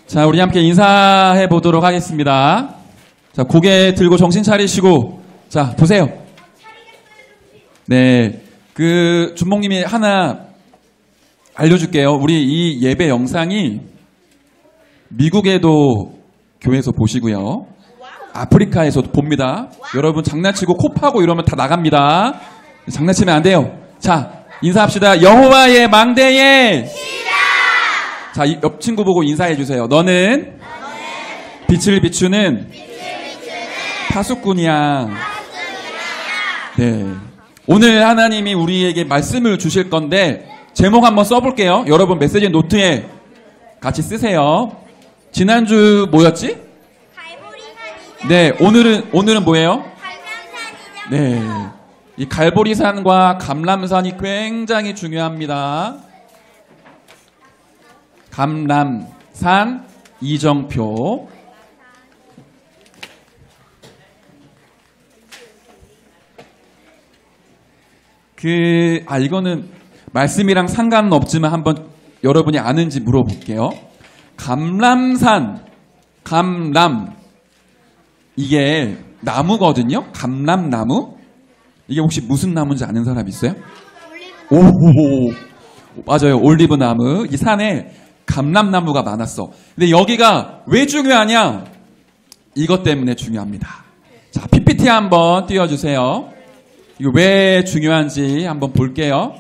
자, 우리 함께 인사해 보도록 하겠습니다. 자, 고개 들고 정신 차리시고, 자, 보세요. 네. 준목님이 하나 알려줄게요. 우리 이 예배 영상이 미국에도 교회에서 보시고요. 아프리카에서도 봅니다. 여러분 장난치고 코 파고 이러면 다 나갑니다. 장난치면 안 돼요. 자, 인사합시다. 여호와의 망대에 자, 옆 친구 보고 인사해 주세요. 너는 빛을 비추는 파수꾼이야. 네. 오늘 하나님이 우리에게 말씀을 주실 건데 제목 한번 써볼게요. 여러분 메시지 노트에 같이 쓰세요. 지난주 뭐였지? 네, 오늘은 뭐예요? 네, 이 갈보리산과 감람산이 굉장히 중요합니다. 감람산 이정표. 이거는 말씀이랑 상관은 없지만 한번 여러분이 아는지 물어볼게요. 감람산, 이게 나무거든요. 감람나무. 이게 혹시 무슨 나무인지 아는 사람 있어요? 오, 맞아요. 올리브나무. 이 산에 감람나무가 많았어. 근데 여기가 왜 중요하냐? 이것 때문에 중요합니다. 자, PPT 한번 띄워주세요. 이거 왜 중요한지 한번 볼게요.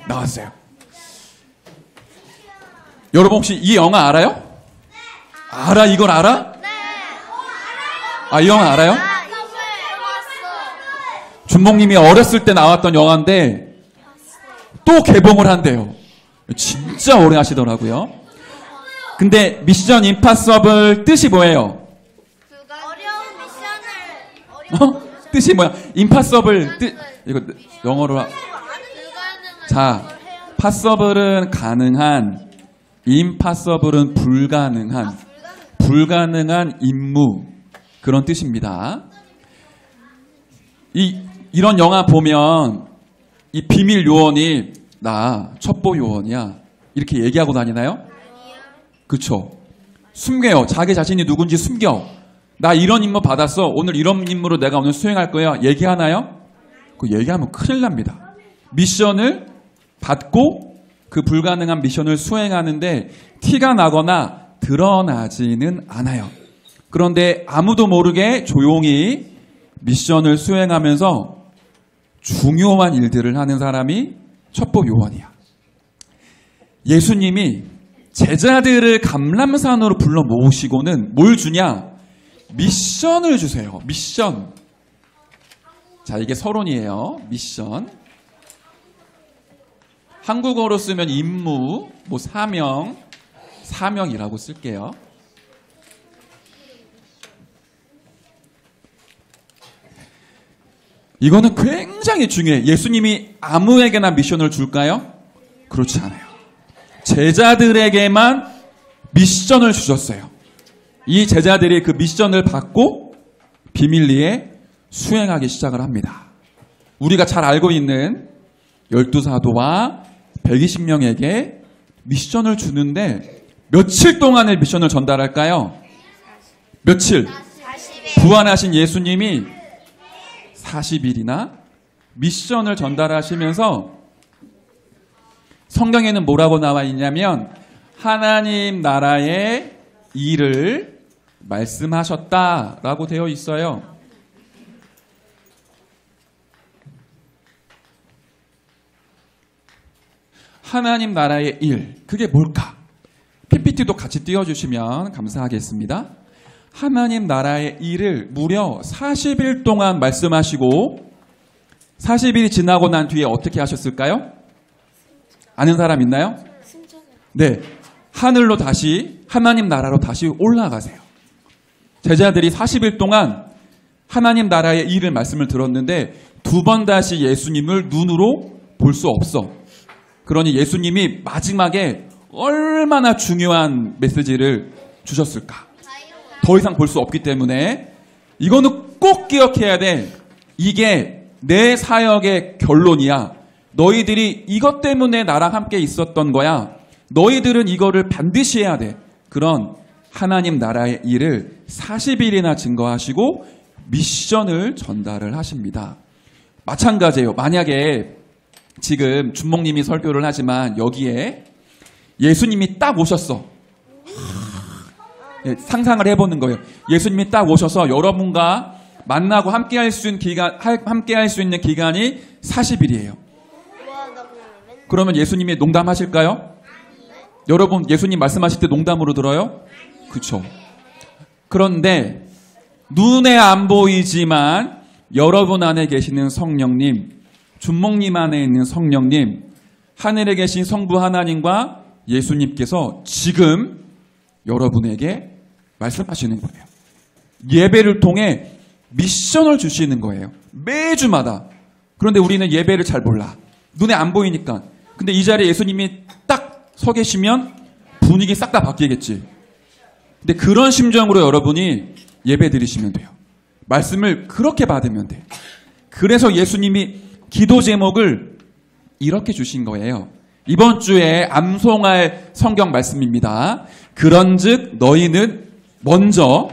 나왔어요. 여러분 혹시 이 영화 알아요? 알아? 이걸 알아? 네. 아, 이 영화 알아요? 준목님이 어렸을 때 나왔던 영화인데 또 개봉을 한대요. 진짜 오래 하시더라고요. 근데 미션 임파서블 뜻이 뭐예요? 어려운 미션을 뜻이 뭐야? 임파서블 뜻 이거 영어로 자, 파서블은 가능한, 임파서블은 불가능한 임무 그런 뜻입니다. 이런 영화 보면 이 비밀 요원이 나 첩보 요원이야 이렇게 얘기하고 다니나요? 그쵸? 숨겨요. 자기 자신이 누군지 숨겨. 나 이런 임무 받았어. 오늘 이런 임무로 내가 오늘 수행할 거야. 얘기하나요? 그 얘기하면 큰일 납니다. 미션을 받고 그 불가능한 미션을 수행하는데 티가 나거나 드러나지는 않아요. 그런데 아무도 모르게 조용히 미션을 수행하면서 중요한 일들을 하는 사람이 첩보 요원이야. 예수님이 제자들을 감람산으로 불러 모으시고는 뭘 주냐? 미션을 주세요. 미션. 자, 이게 서론이에요. 미션. 한국어로 쓰면 임무, 사명이라고 쓸게요. 이거는 굉장히 중요해. 예수님이 아무에게나 미션을 줄까요? 그렇지 않아요. 제자들에게만 미션을 주셨어요. 이 제자들이 그 미션을 받고 비밀리에 수행하기 시작을 합니다. 우리가 잘 알고 있는 12사도와 120명에게 미션을 주는데 며칠 동안의 미션을 전달할까요? 며칠? 40일. 부활하신 예수님이 40일이나 미션을 전달하시면서 성경에는 뭐라고 나와 있냐면 하나님 나라의 일을 말씀하셨다라고 되어 있어요. 하나님 나라의 일, 그게 뭘까? PPT도 같이 띄워주시면 감사하겠습니다. 하나님 나라의 일을 무려 40일 동안 말씀하시고 40일이 지나고 난 뒤에 어떻게 하셨을까요? 아는 사람 있나요? 네, 하늘로 다시 하나님 나라로 다시 올라가세요. 제자들이 40일 동안 하나님 나라의 일을 말씀을 들었는데 두 번 다시 예수님을 눈으로 볼 수 없어. 그러니 예수님이 마지막에 얼마나 중요한 메시지를 주셨을까? 더 이상 볼 수 없기 때문에 이거는 꼭 기억해야 돼. 이게 내 사역의 결론이야. 너희들이 이것 때문에 나랑 함께 있었던 거야. 너희들은 이거를 반드시 해야 돼. 그런 하나님 나라의 일을 40일이나 증거하시고 미션을 전달을 하십니다. 마찬가지예요. 만약에 지금 준목님이 설교를 하지만 여기에 예수님이 딱 오셨어. 상상을 해보는 거예요. 예수님이 딱 오셔서 여러분과 만나고 함께 할 수 있는 기간이 40일이에요. 그러면 예수님이 농담하실까요? 여러분 예수님 말씀하실 때 농담으로 들어요? 그렇죠. 그런데 눈에 안 보이지만 여러분 안에 계시는 성령님, 준목님 안에 있는 성령님, 하늘에 계신 성부 하나님과 예수님께서 지금 여러분에게 말씀하시는 거예요. 예배를 통해 미션을 주시는 거예요. 매주마다. 그런데 우리는 예배를 잘 몰라. 눈에 안 보이니까. 근데 이 자리에 예수님이 딱 서 계시면 분위기 싹 다 바뀌겠지. 근데 그런 심정으로 여러분이 예배 드리시면 돼요. 말씀을 그렇게 받으면 돼. 그래서 예수님이 기도 제목을 이렇게 주신 거예요. 이번 주에 암송할 성경 말씀입니다. 그런즉 너희는 먼저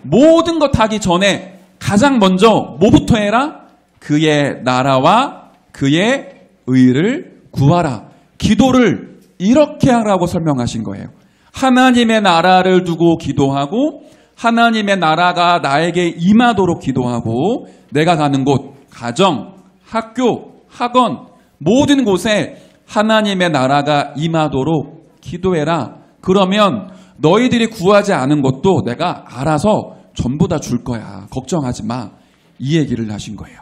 모든 것 하기 전에 가장 먼저 뭐부터 해라? 그의 나라와 그의 의를 구하라. 기도를 이렇게 하라고 설명하신 거예요. 하나님의 나라를 두고 기도하고 하나님의 나라가 나에게 임하도록 기도하고 내가 가는 곳, 가정, 학교, 학원 모든 곳에 하나님의 나라가 임하도록 기도해라. 그러면 너희들이 구하지 않은 것도 내가 알아서 전부 다 줄 거야. 걱정하지 마. 이 얘기를 하신 거예요.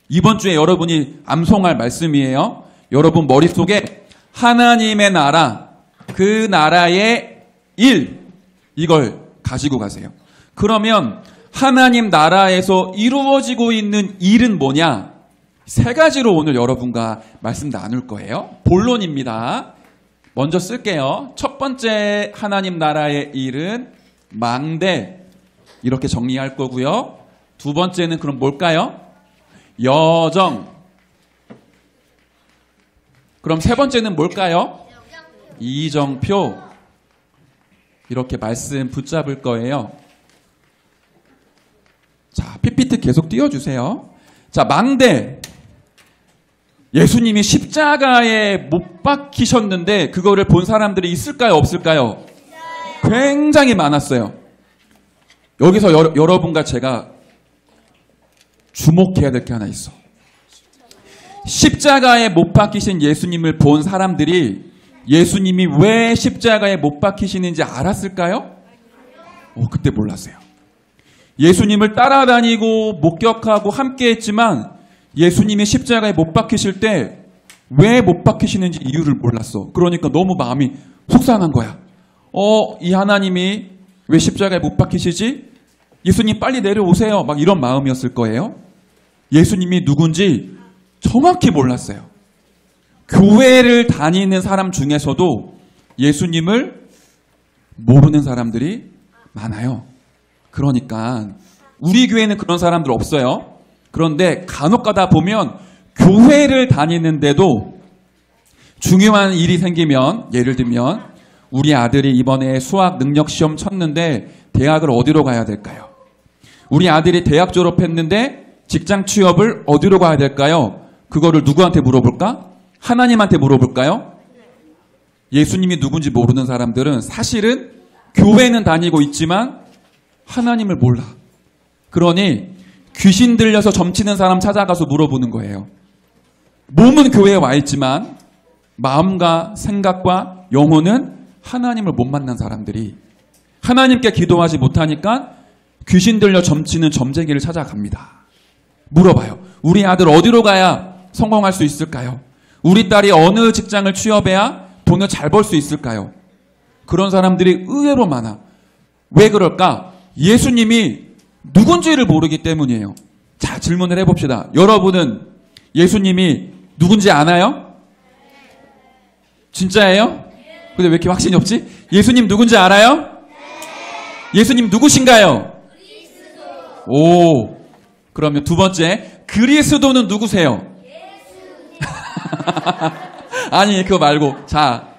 이번 주에 여러분이 암송할 말씀이에요. 여러분 머릿속에 하나님의 나라, 그 나라의 일, 이걸 가지고 가세요. 그러면 하나님 나라에서 이루어지고 있는 일은 뭐냐? 세 가지로 오늘 여러분과 말씀 나눌 거예요. 본론입니다. 먼저 쓸게요. 첫 번째 하나님 나라의 일은 망대, 이렇게 정리할 거고요. 두 번째는 그럼 뭘까요? 여정. 그럼 세 번째는 뭘까요? 이정표. 이렇게 말씀 붙잡을 거예요. 자, PPT 계속 띄워주세요. 자, 망대. 예수님이 십자가에 못 박히셨는데 그거를 본 사람들이 있을까요? 없을까요? 굉장히 많았어요. 여기서 여러분과 제가 주목해야 될 게 하나 있어. 십자가에 못 박히신 예수님을 본 사람들이 예수님이 왜 십자가에 못 박히시는지 알았을까요? 그때 몰랐어요. 예수님을 따라다니고 목격하고 함께했지만 예수님이 십자가에 못 박히실 때 왜 못 박히시는지 이유를 몰랐어. 그러니까 너무 마음이 속상한 거야. 이 하나님이 왜 십자가에 못 박히시지? 예수님 빨리 내려오세요. 막 이런 마음이었을 거예요. 예수님이 누군지 정확히 몰랐어요. 교회를 다니는 사람 중에서도 예수님을 모르는 사람들이 많아요. 그러니까 우리 교회는 그런 사람들 없어요. 그런데 간혹 가다 보면 교회를 다니는데도 중요한 일이 생기면, 예를 들면 우리 아들이 이번에 수학 능력 시험 쳤는데 대학을 어디로 가야 될까요? 우리 아들이 대학 졸업했는데 직장 취업을 어디로 가야 될까요? 그거를 누구한테 물어볼까? 하나님한테 물어볼까요? 예수님이 누군지 모르는 사람들은 사실은 교회는 다니고 있지만 하나님을 몰라. 그러니 귀신 들려서 점치는 사람 찾아가서 물어보는 거예요. 몸은 교회에 와 있지만 마음과 생각과 영혼은 하나님을 못 만난 사람들이 하나님께 기도하지 못하니까 귀신 들려 점치는 점쟁이를 찾아갑니다. 물어봐요. 우리 아들 어디로 가야 성공할 수 있을까요? 우리 딸이 어느 직장을 취업해야 돈을 잘 벌 수 있을까요? 그런 사람들이 의외로 많아. 왜 그럴까? 예수님이 누군지를 모르기 때문이에요. 자, 질문을 해봅시다. 여러분은 예수님이 누군지 아나요? 진짜예요? 근데 왜 이렇게 확신이 없지? 예수님 누군지 알아요? 예수님 누구신가요? 오, 그러면 두 번째, 그리스도는 누구세요? 아니, 그거 말고. 자,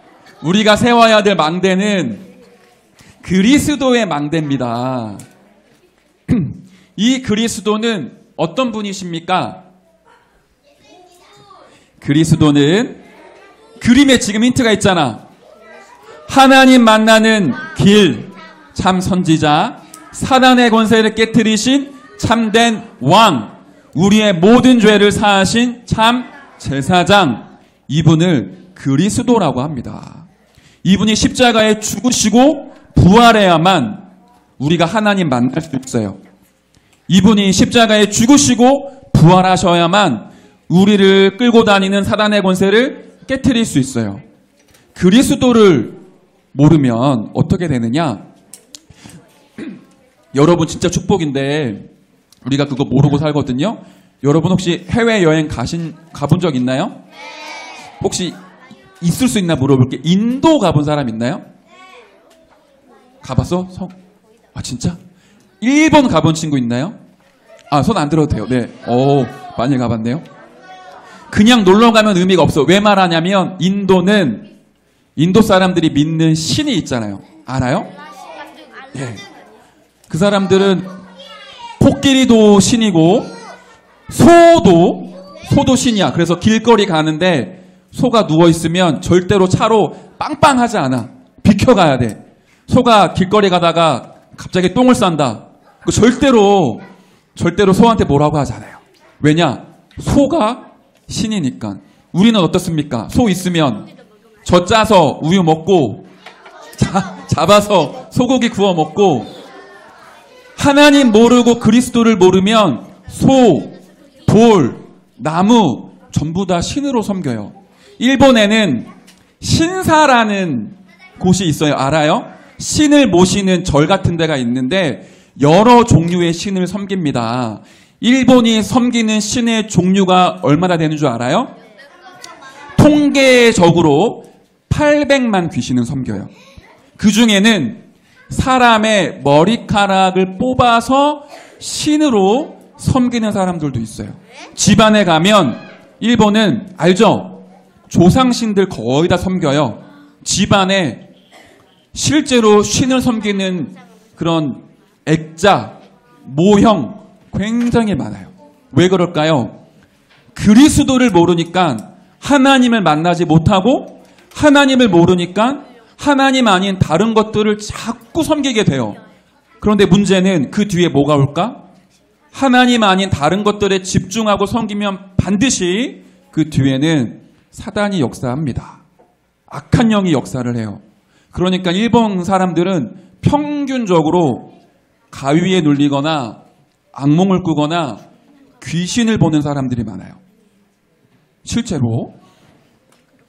우리가 세워야 될 망대는 그리스도의 망대입니다. 이 그리스도는 어떤 분이십니까? 그리스도는 그림에 지금 힌트가 있잖아. 하나님 만나는 길, 참 선지자, 사단의 권세를 깨뜨리신 참된 왕, 우리의 모든 죄를 사하신 참 제사장, 이분을 그리스도라고 합니다. 이분이 십자가에 죽으시고 부활해야만 우리가 하나님 만날 수 있어요. 이분이 십자가에 죽으시고 부활하셔야만 우리를 끌고 다니는 사단의 권세를 깨트릴 수 있어요. 그리스도를 모르면 어떻게 되느냐? 여러분 진짜 축복인데 우리가 그거 모르고 살거든요. 여러분 혹시 해외여행 가본 적 있나요? 혹시 있을 수 있나 물어볼게. 인도 가본 사람 있나요? 가봤어? 아 진짜? 일본 가본 친구 있나요? 아, 손 안 들어도 돼요. 네. 오, 많이 가봤네요. 그냥 놀러 가면 의미가 없어. 왜 말하냐면 인도는 인도 사람들이 믿는 신이 있잖아요. 알아요? 예. 그 사람들은 코끼리도 신이고 소도 신이야. 그래서 길거리 가는데 소가 누워있으면 절대로 차로 빵빵하지 않아. 비켜가야 돼. 소가 길거리 가다가 갑자기 똥을 싼다. 절대로 소한테 뭐라고 하지 않아요. 왜냐? 소가 신이니까. 우리는 어떻습니까? 소 있으면 젖 짜서 우유 먹고 잡아서 소고기 구워 먹고, 하나님 모르고 그리스도를 모르면 소, 돌, 나무 전부 다 신으로 섬겨요. 일본에는 신사라는 곳이 있어요. 알아요? 신을 모시는 절 같은 데가 있는데 여러 종류의 신을 섬깁니다. 일본이 섬기는 신의 종류가 얼마나 되는 줄 알아요? 통계적으로 800만 귀신을 섬겨요. 그 중에는 사람의 머리카락을 뽑아서 신으로 섬기는 사람들도 있어요. 집안에 가면 일본은 알죠? 조상신들 거의 다 섬겨요. 집안에 실제로 신을 섬기는 그런 액자, 모형 굉장히 많아요. 왜 그럴까요? 그리스도를 모르니까 하나님을 만나지 못하고, 하나님을 모르니까 하나님 아닌 다른 것들을 자꾸 섬기게 돼요. 그런데 문제는 그 뒤에 뭐가 올까? 하나님 아닌 다른 것들에 집중하고 섬기면 반드시 그 뒤에는 사단이 역사합니다. 악한 영이 역사를 해요. 그러니까 일본 사람들은 평균적으로 가위에 눌리거나 악몽을 꾸거나 귀신을 보는 사람들이 많아요. 실제로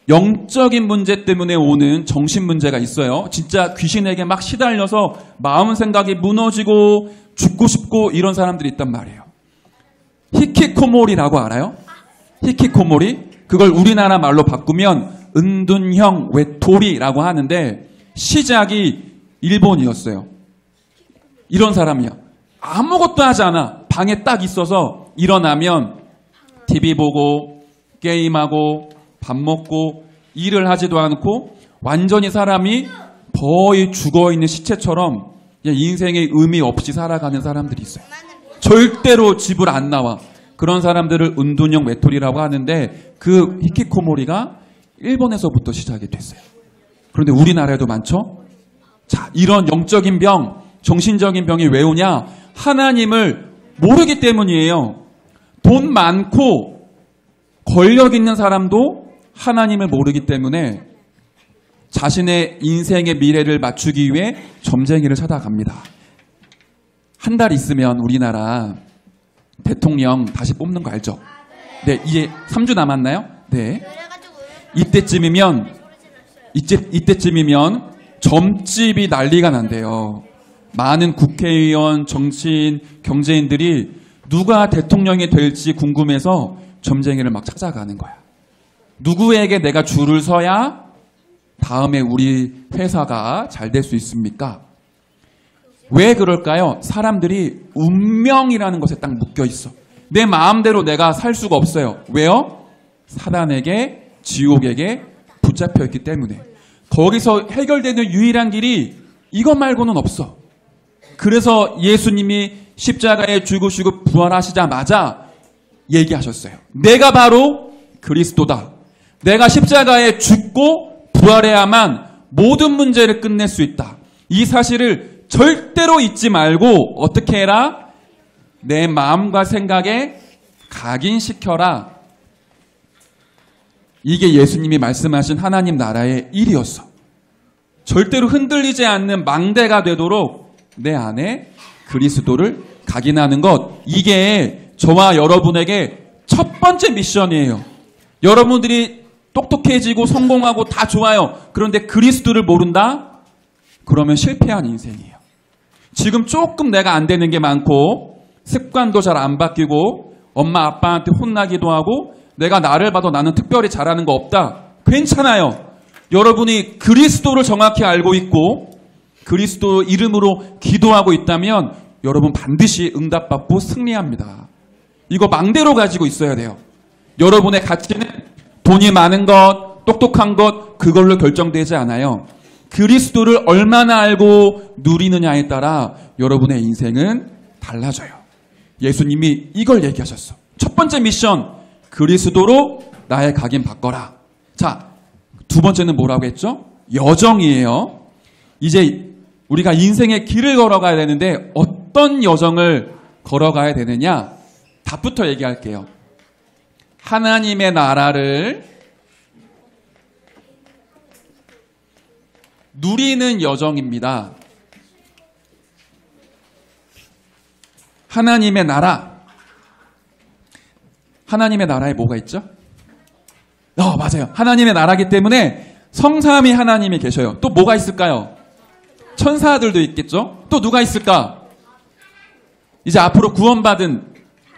영적인 문제 때문에 오는 정신 문제가 있어요. 진짜 귀신에게 막 시달려서 마음 생각이 무너지고 죽고 싶고 이런 사람들이 있단 말이에요. 히키코모리라고 알아요? 히키코모리? 그걸 우리나라 말로 바꾸면 은둔형 외톨이라고 하는데 시작이 일본이었어요. 이런 사람이야. 아무것도 하지 않아. 방에 딱 있어서 일어나면 TV 보고 게임하고 밥 먹고 일을 하지도 않고 완전히 사람이 거의 죽어있는 시체처럼 인생의 의미 없이 살아가는 사람들이 있어요. 절대로 집을 안 나와. 그런 사람들을 은둔형 외톨이라고 하는데 그 히키코모리가 일본에서부터 시작이 됐어요. 그런데 우리나라에도 많죠? 자, 이런 영적인 병, 정신적인 병이 왜 오냐? 하나님을 모르기 때문이에요. 돈 많고 권력 있는 사람도 하나님을 모르기 때문에 자신의 인생의 미래를 맞추기 위해 점쟁이를 찾아갑니다. 한 달 있으면 우리나라 대통령 다시 뽑는 거 알죠? 네, 이제 3주 남았나요? 네. 이때쯤이면 점집이 난리가 난대요. 많은 국회의원, 정치인, 경제인들이 누가 대통령이 될지 궁금해서 점쟁이를 막 찾아가는 거야. 누구에게 내가 줄을 서야 다음에 우리 회사가 잘 될 수 있습니까? 왜 그럴까요? 사람들이 운명이라는 것에 딱 묶여 있어. 내 마음대로 내가 살 수가 없어요. 왜요? 사단에게, 지옥에게 붙잡혀 있기 때문에. 거기서 해결되는 유일한 길이 이것 말고는 없어. 그래서 예수님이 십자가에 죽으시고 부활하시자마자 얘기하셨어요. 내가 바로 그리스도다. 내가 십자가에 죽고 부활해야만 모든 문제를 끝낼 수 있다. 이 사실을 절대로 잊지 말고 어떻게 해라? 내 마음과 생각에 각인시켜라. 이게 예수님이 말씀하신 하나님 나라의 일이었어. 절대로 흔들리지 않는 망대가 되도록 내 안에 그리스도를 각인하는 것. 이게 저와 여러분에게 첫 번째 미션이에요. 여러분들이 똑똑해지고 성공하고 다 좋아요. 그런데 그리스도를 모른다? 그러면 실패한 인생이에요. 지금 조금 내가 안 되는 게 많고 습관도 잘 안 바뀌고 엄마 아빠한테 혼나기도 하고 내가 나를 봐도 나는 특별히 잘하는 거 없다. 괜찮아요. 여러분이 그리스도를 정확히 알고 있고 그리스도 이름으로 기도하고 있다면 여러분 반드시 응답받고 승리합니다. 이거 망대로 가지고 있어야 돼요. 여러분의 가치는 돈이 많은 것, 똑똑한 것 그걸로 결정되지 않아요. 그리스도를 얼마나 알고 누리느냐에 따라 여러분의 인생은 달라져요. 예수님이 이걸 얘기하셨어. 첫 번째 미션, 그리스도로 나의 각인 바꿔라. 자, 두 번째는 뭐라고 했죠? 여정이에요. 이제 우리가 인생의 길을 걸어가야 되는데 어떤 여정을 걸어가야 되느냐? 답부터 얘기할게요. 하나님의 나라를 누리는 여정입니다. 하나님의 나라. 하나님의 나라에 뭐가 있죠? 맞아요. 하나님의 나라기 때문에 성삼위 하나님이 계셔요. 또 뭐가 있을까요? 천사들도 있겠죠? 또 누가 있을까? 이제 앞으로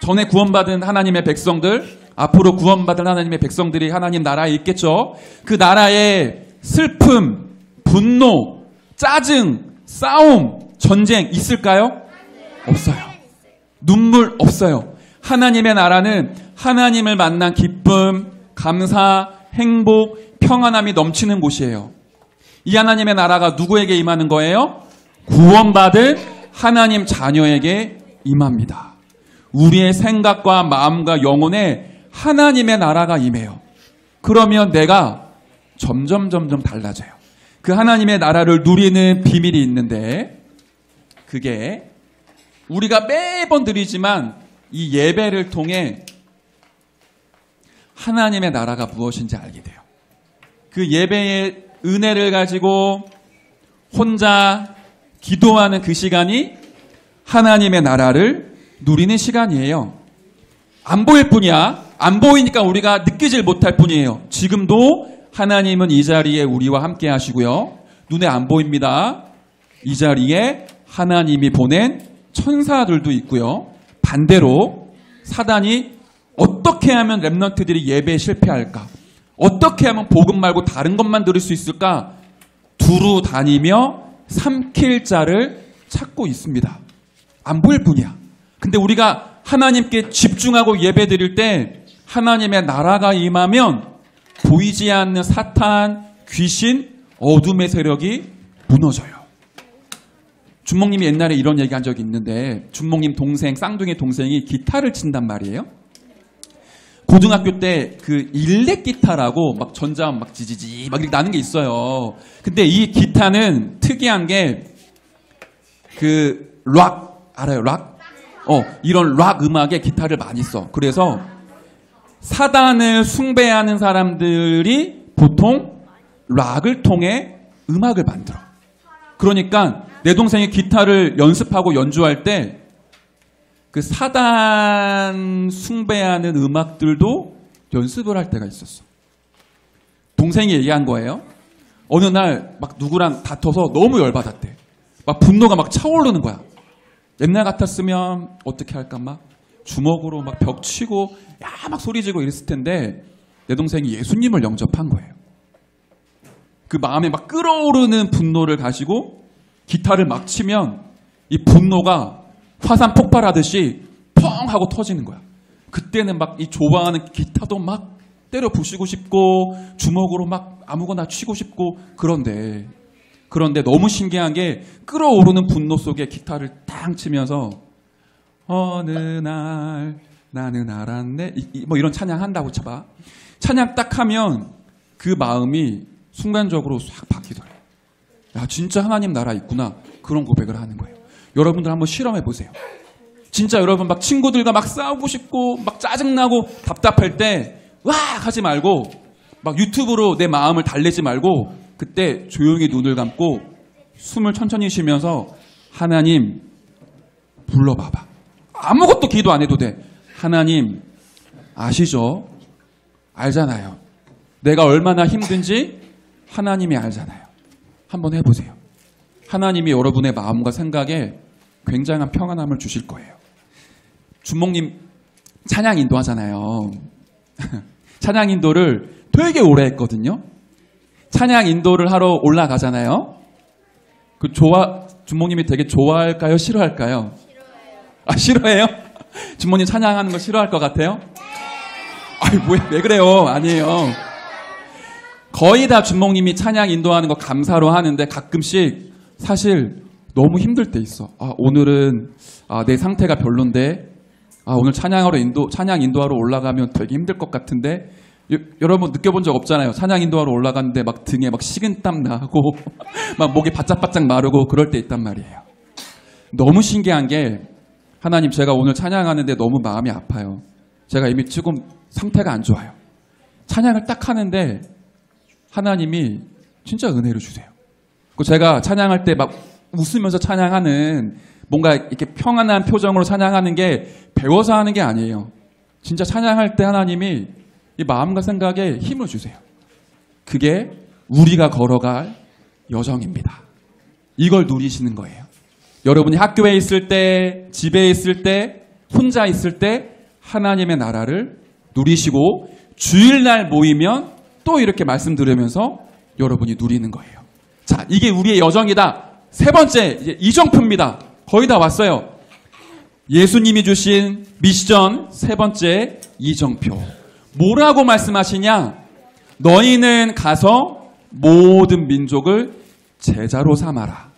전에 구원받은 하나님의 백성들, 앞으로 구원받은 하나님의 백성들이 하나님 나라에 있겠죠? 그 나라에 슬픔, 분노, 짜증, 싸움, 전쟁 있을까요? 없어요. 눈물 없어요. 하나님의 나라는 하나님을 만난 기쁨, 감사, 행복, 평안함이 넘치는 곳이에요. 이 하나님의 나라가 누구에게 임하는 거예요? 구원받은 하나님 자녀에게 임합니다. 우리의 생각과 마음과 영혼에 하나님의 나라가 임해요. 그러면 내가 점점 달라져요. 그 하나님의 나라를 누리는 비밀이 있는데 그게 우리가 매번 드리지만 이 예배를 통해 하나님의 나라가 무엇인지 알게 돼요. 그 예배의 은혜를 가지고 혼자 기도하는 그 시간이 하나님의 나라를 누리는 시간이에요. 안 보일 뿐이야. 안 보이니까 우리가 느끼질 못할 뿐이에요. 지금도 하나님은 이 자리에 우리와 함께 하시고요. 눈에 안 보입니다. 이 자리에 하나님이 보낸 천사들도 있고요. 반대로 사단이 어떻게 하면 렘넌트들이 예배에 실패할까? 어떻게 하면 복음 말고 다른 것만 들을 수 있을까? 두루 다니며 삼킬 자를 찾고 있습니다. 안 보일 뿐이야. 근데 우리가 하나님께 집중하고 예배 드릴 때 하나님의 나라가 임하면 보이지 않는 사탄, 귀신, 어둠의 세력이 무너져요. 준목님이 옛날에 이런 얘기 한 적이 있는데 준목님 동생, 쌍둥이 동생이 기타를 친단 말이에요. 고등학교 때 그 일렉 기타라고 막 전자음 막 지지지 막 이렇게 나는 게 있어요. 근데 이 기타는 특이한 게 그 락 알아요? 락? 이런 락 음악에 기타를 많이 써. 그래서 사단을 숭배하는 사람들이 보통 락을 통해 음악을 만들어. 그러니까 내 동생이 기타를 연습하고 연주할 때 그 사단 숭배하는 음악들도 연습을 할 때가 있었어. 동생이 얘기한 거예요. 어느 날 막 누구랑 다퉈서 너무 열받았대. 막 분노가 막 차오르는 거야. 옛날 같았으면 어떻게 할까 막 주먹으로 막 벽 치고 막 소리 지르고 이랬을 텐데 내 동생이 예수님을 영접한 거예요. 그 마음에 막 끓어오르는 분노를 가지고 기타를 막 치면 이 분노가 화산 폭발하듯이 펑 하고 터지는 거야. 그때는 막 이 좋아하는 기타도 막 때려 부시고 싶고 주먹으로 막 아무거나 치고 싶고 그런데 너무 신기한 게 끓어오르는 분노 속에 기타를 탕 치면서 어느 날 나는 알았네 뭐 이런 찬양 한다고 쳐봐. 찬양 딱 하면 그 마음이 순간적으로 싹 바뀌더래요. 야 진짜 하나님 나라 있구나. 그런 고백을 하는 거예요. 여러분들 한번 실험해 보세요. 진짜 여러분 막 친구들과 막 싸우고 싶고 막 짜증나고 답답할 때 와 하지 말고 막 유튜브로 내 마음을 달래지 말고 그때 조용히 눈을 감고 숨을 천천히 쉬면서 하나님 불러봐봐. 아무것도 기도 안 해도 돼. 하나님 아시죠? 알잖아요. 내가 얼마나 힘든지 하나님이 알잖아요. 한번 해보세요. 하나님이 여러분의 마음과 생각에 굉장한 평안함을 주실 거예요. 준목님 찬양 인도하잖아요. 찬양 인도를 되게 오래 했거든요. 찬양 인도를 하러 올라가잖아요. 준목님이 되게 좋아할까요? 싫어할까요? 싫어해요. 아, 싫어해요? 준목님 찬양하는 거 싫어할 것 같아요? 아이, 왜 그래요? 아니에요. 거의 다 준목님이 찬양 인도하는 거 감사로 하는데 가끔씩 사실 너무 힘들 때 있어. 오늘은 내 상태가 별론데 오늘 찬양 인도하러 올라가면 되게 힘들 것 같은데 여러분 느껴본 적 없잖아요. 찬양 인도하러 올라갔는데 막 등에 막 식은땀 나고 막 목이 바짝바짝 마르고 그럴 때 있단 말이에요. 너무 신기한 게 하나님 제가 오늘 찬양하는데 너무 마음이 아파요. 제가 이미 조금 상태가 안 좋아요. 찬양을 딱 하는데 하나님이 진짜 은혜를 주세요. 제가 찬양할 때 막 웃으면서 찬양하는 뭔가 이렇게 평안한 표정으로 찬양하는 게 배워서 하는 게 아니에요. 진짜 찬양할 때 하나님이 이 마음과 생각에 힘을 주세요. 그게 우리가 걸어갈 여정입니다. 이걸 누리시는 거예요. 여러분이 학교에 있을 때, 집에 있을 때, 혼자 있을 때 하나님의 나라를 누리시고 주일날 모이면 또 이렇게 말씀 들으면서 여러분이 누리는 거예요. 자, 이게 우리의 여정이다. 세 번째, 이제 이정표입니다. 거의 다 왔어요. 예수님이 주신 미션 세 번째 이정표. 뭐라고 말씀하시냐? 너희는 가서 모든 민족을 제자로 삼아라.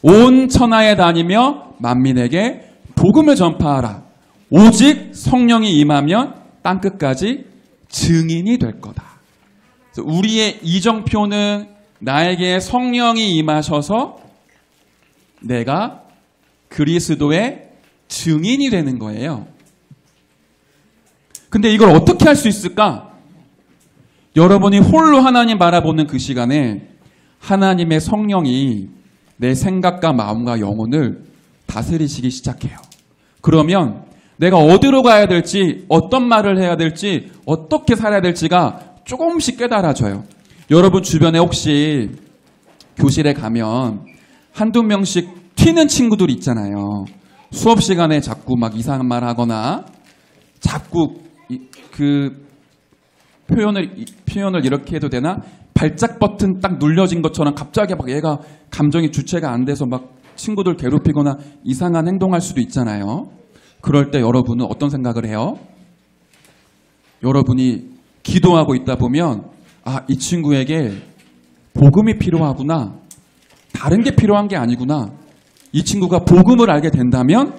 온 천하에 다니며 만민에게 복음을 전파하라. 오직 성령이 임하면 땅끝까지 증인이 될 거다. 우리의 이정표는 나에게 성령이 임하셔서 내가 그리스도의 증인이 되는 거예요. 근데 이걸 어떻게 할 수 있을까? 여러분이 홀로 하나님 바라보는 그 시간에 하나님의 성령이 내 생각과 마음과 영혼을 다스리시기 시작해요. 그러면 내가 어디로 가야 될지, 어떤 말을 해야 될지, 어떻게 살아야 될지가 조금씩 깨달아져요. 여러분 주변에 혹시 교실에 가면 한두 명씩 튀는 친구들이 있잖아요. 수업 시간에 자꾸 막 이상한 말 하거나 자꾸 그 표현을 이렇게 해도 되나? 발작 버튼 딱 눌려진 것처럼 갑자기 막 얘가 감정이 주체가 안 돼서 막 친구들 괴롭히거나 이상한 행동할 수도 있잖아요. 그럴 때 여러분은 어떤 생각을 해요? 여러분이 기도하고 있다 보면 이 친구에게 복음이 필요하구나. 다른 게 필요한 게 아니구나. 이 친구가 복음을 알게 된다면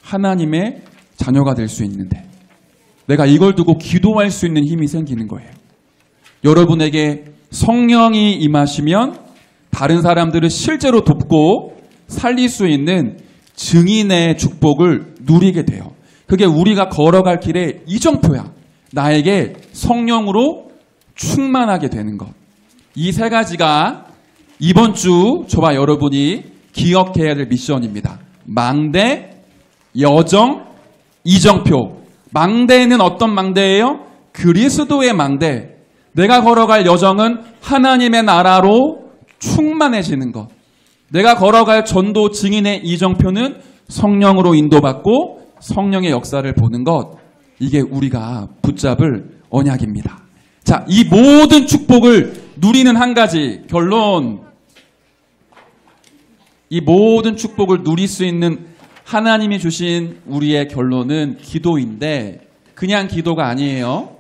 하나님의 자녀가 될 수 있는데 내가 이걸 두고 기도할 수 있는 힘이 생기는 거예요. 여러분에게 성령이 임하시면 다른 사람들을 실제로 돕고 살릴 수 있는 증인의 축복을 누리게 돼요. 그게 우리가 걸어갈 길의 이정표야. 나에게 성령으로 충만하게 되는 것. 이 세 가지가 이번 주 저와 여러분이 기억해야 될 미션입니다. 망대, 여정, 이정표. 망대는 어떤 망대예요? 그리스도의 망대. 내가 걸어갈 여정은 하나님의 나라로 충만해지는 것. 내가 걸어갈 전도 증인의 이정표는 성령으로 인도받고 성령의 역사를 보는 것. 이게 우리가 붙잡을 언약입니다. 자, 이 모든 축복을 누리는 한 가지 결론. 이 모든 축복을 누릴 수 있는 하나님이 주신 우리의 결론은 기도인데 그냥 기도가 아니에요.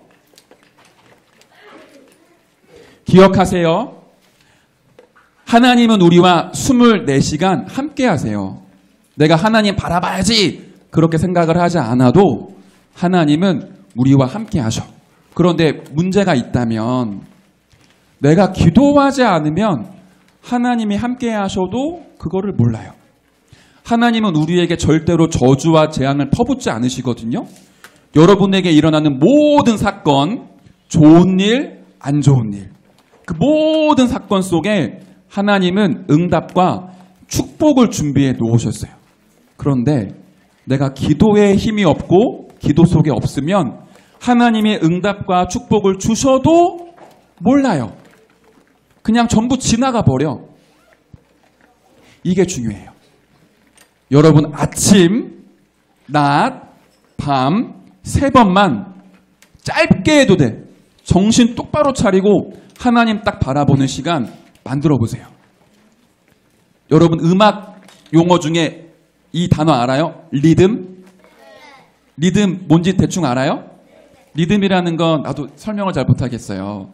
기억하세요. 하나님은 우리와 24시간 함께 하세요. 내가 하나님 바라봐야지 그렇게 생각을 하지 않아도 하나님은 우리와 함께 하셔. 그런데 문제가 있다면 내가 기도하지 않으면 하나님이 함께 하셔도 그거를 몰라요. 하나님은 우리에게 절대로 저주와 재앙을 퍼붓지 않으시거든요. 여러분에게 일어나는 모든 사건, 좋은 일, 안 좋은 일, 그 모든 사건 속에 하나님은 응답과 축복을 준비해 놓으셨어요. 그런데 내가 기도에 힘이 없고 기도 속에 없으면 하나님의 응답과 축복을 주셔도 몰라요. 그냥 전부 지나가 버려. 이게 중요해요. 여러분 아침, 낮, 밤 3번만 짧게 해도 돼. 정신 똑바로 차리고 하나님 딱 바라보는 시간 만들어 보세요. 여러분 음악 용어 중에 이 단어 알아요? 리듬? 리듬 뭔지 대충 알아요? 리듬이라는 건 나도 설명을 잘 못하겠어요.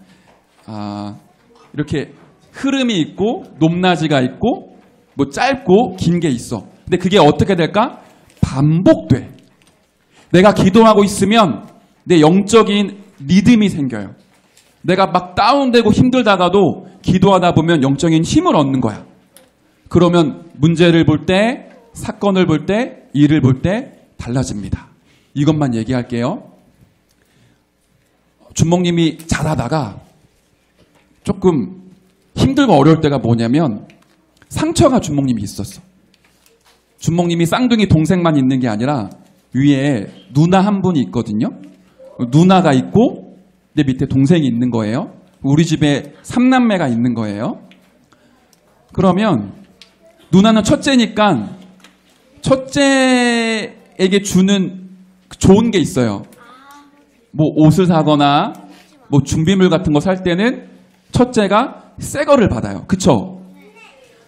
이렇게 흐름이 있고 높낮이가 있고 뭐 짧고 긴 게 있어. 근데 그게 어떻게 될까? 반복돼. 내가 기도하고 있으면 내 영적인 리듬이 생겨요. 내가 막 다운되고 힘들다가도 기도하다 보면 영적인 힘을 얻는 거야. 그러면 문제를 볼 때, 사건을 볼 때, 일을 볼 때 달라집니다. 이것만 얘기할게요. 주목님이 잘하다가 조금 힘들고 어려울 때가 뭐냐면 상처가 주목님이 있었어. 주목님이 쌍둥이 동생만 있는 게 아니라 위에 누나 한 분이 있거든요. 누나가 있고 내 밑에 동생이 있는 거예요. 우리 집에 3남매가 있는 거예요. 그러면 누나는 첫째니까 첫째에게 주는 좋은 게 있어요. 뭐 옷을 사거나 뭐 준비물 같은 거 살 때는 첫째가 새 거를 받아요. 그쵸?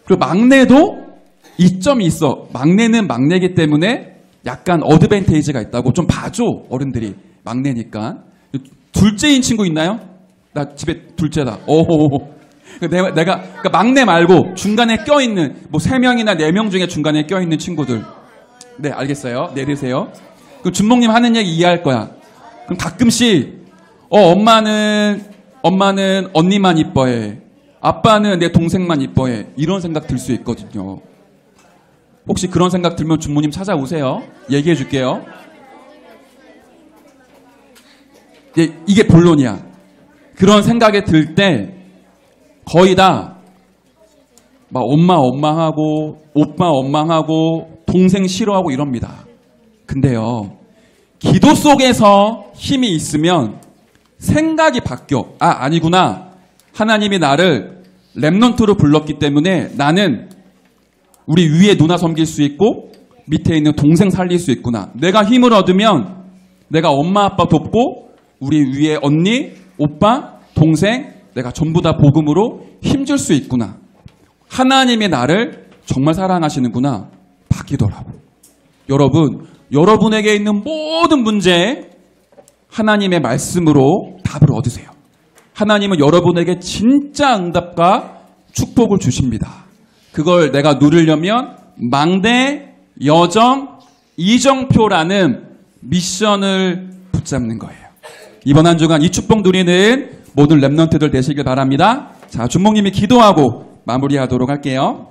그리고 막내도 이점이 있어. 막내는 막내이기 때문에 약간 어드밴테이지가 있다고 좀 봐줘. 어른들이 막내니까. 둘째인 친구 있나요? 나 집에 둘째다. 오호호. 내가 그러니까 막내 말고 중간에 껴있는 뭐 3명이나 4명 중에 중간에 껴있는 친구들. 네, 알겠어요. 내리세요. 그럼 준목님 하는 얘기 이해할 거야. 그럼 가끔씩 엄마는 언니만 이뻐해. 아빠는 내 동생만 이뻐해. 이런 생각 들 수 있거든요. 혹시 그런 생각 들면 준모님 찾아오세요. 얘기해 줄게요. 이게 본론이야. 그런 생각이 들 때 거의 다 막 엄마 하고 오빠 하고 동생 싫어하고 이럽니다. 근데요. 기도 속에서 힘이 있으면 생각이 바뀌어. 아니구나. 하나님이 나를 렘넌트로 불렀기 때문에 나는 우리 위에 누나 섬길 수 있고 밑에 있는 동생 살릴 수 있구나. 내가 힘을 얻으면 내가 엄마 아빠 돕고 우리 위에 언니, 오빠, 동생 내가 전부 다 복음으로 힘줄 수 있구나. 하나님이 나를 정말 사랑하시는구나. 바뀌더라고. 여러분에게 있는 모든 문제에 하나님의 말씀으로 답을 얻으세요. 하나님은 여러분에게 진짜 응답과 축복을 주십니다. 그걸 내가 누리려면 망대, 여정, 이정표라는 미션을 붙잡는 거예요. 이번 한 주간 이 축복 누리는 모든 렘넌트들 되시길 바랍니다. 자, 준목님이 기도하고 마무리하도록 할게요.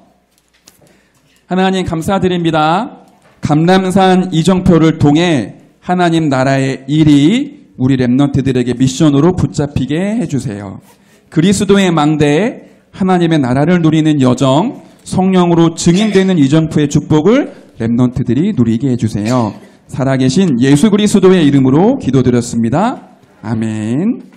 하나님 감사드립니다. 감람산 이정표를 통해 하나님 나라의 일이 우리 렘넌트들에게 미션으로 붙잡히게 해주세요. 그리스도의 망대에 하나님의 나라를 누리는 여정, 성령으로 증인되는 이정표의 축복을 렘넌트들이 누리게 해주세요. 살아계신 예수 그리스도의 이름으로 기도드렸습니다. 아멘.